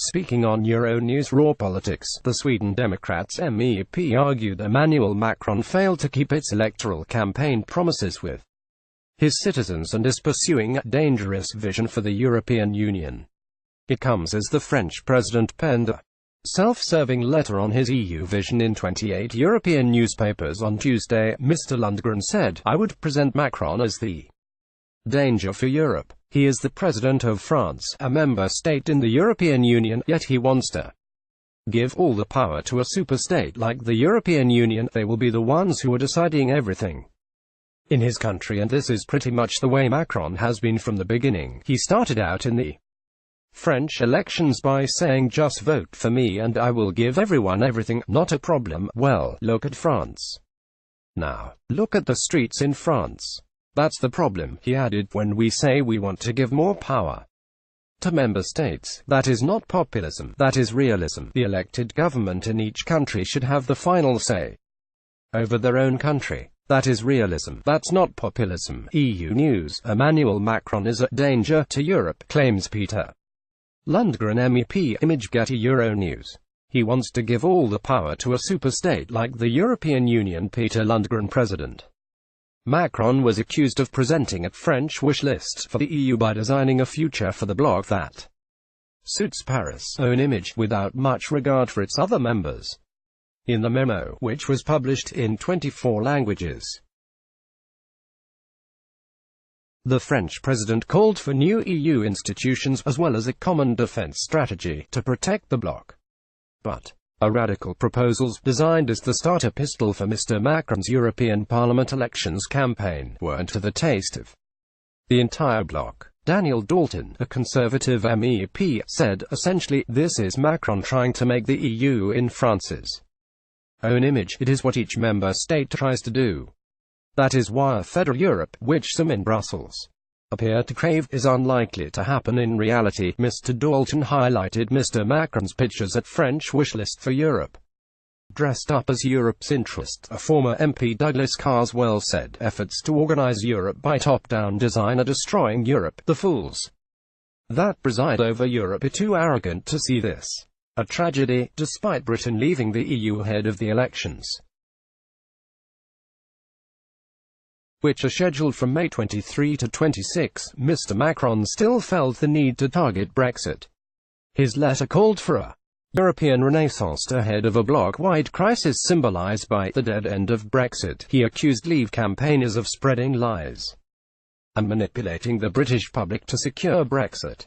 Speaking on Euronews Raw Politics, the Sweden Democrats MEP argued Emmanuel Macron failed to keep its electoral campaign promises with his citizens and is pursuing a dangerous vision for the European Union. It comes as the French president penned a self-serving letter on his EU vision in 28 European newspapers on Tuesday. Mr Lundgren said, "I would present Macron as the danger for Europe. He is the president of France, a member state in the European Union, yet he wants to give all the power to a superstate like the European Union. They will be the ones who are deciding everything in his country, and this is pretty much the way Macron has been from the beginning. He started out in the French elections by saying, 'Just vote for me and I will give everyone everything, not a problem.' Well, look at France. Now, look at the streets in France. That's the problem," he added. "When we say we want to give more power to member states, that is not populism, that is realism. The elected government in each country should have the final say over their own country. That is realism, that's not populism." EU News. Emmanuel Macron is a danger to Europe, claims Peter Lundgren MEP. Image Getty. Euronews. He wants to give all the power to a superstate like the European Union. Peter Lundgren, president. Macron was accused of presenting a French wish list for the EU by designing a future for the bloc that suits Paris' own image, without much regard for its other members. In the memo, which was published in 24 languages, the French president called for new EU institutions, as well as a common defense strategy, to protect the bloc. But a radical proposals, designed as the starter pistol for Mr Macron's European Parliament elections campaign, weren't to the taste of the entire bloc. Daniel Dalton, a conservative MEP, said, "Essentially, this is Macron trying to make the EU in France's own image. It is what each member state tries to do. That is why a federal Europe, which some in Brussels appear to crave, is unlikely to happen in reality." Mr Dalton highlighted Mr Macron's pictures at French wish list for Europe, dressed up as Europe's interest. A former MP, Douglas Carswell, said, "Efforts to organize Europe by top-down design are destroying Europe. The fools that preside over Europe are too arrogant to see this a tragedy." Despite Britain leaving the EU ahead of the elections, which are scheduled from May 23 to 26, Mr Macron still felt the need to target Brexit. His letter called for a European renaissance ahead of a bloc-wide crisis symbolized by the dead end of Brexit. He accused Leave campaigners of spreading lies and manipulating the British public to secure Brexit.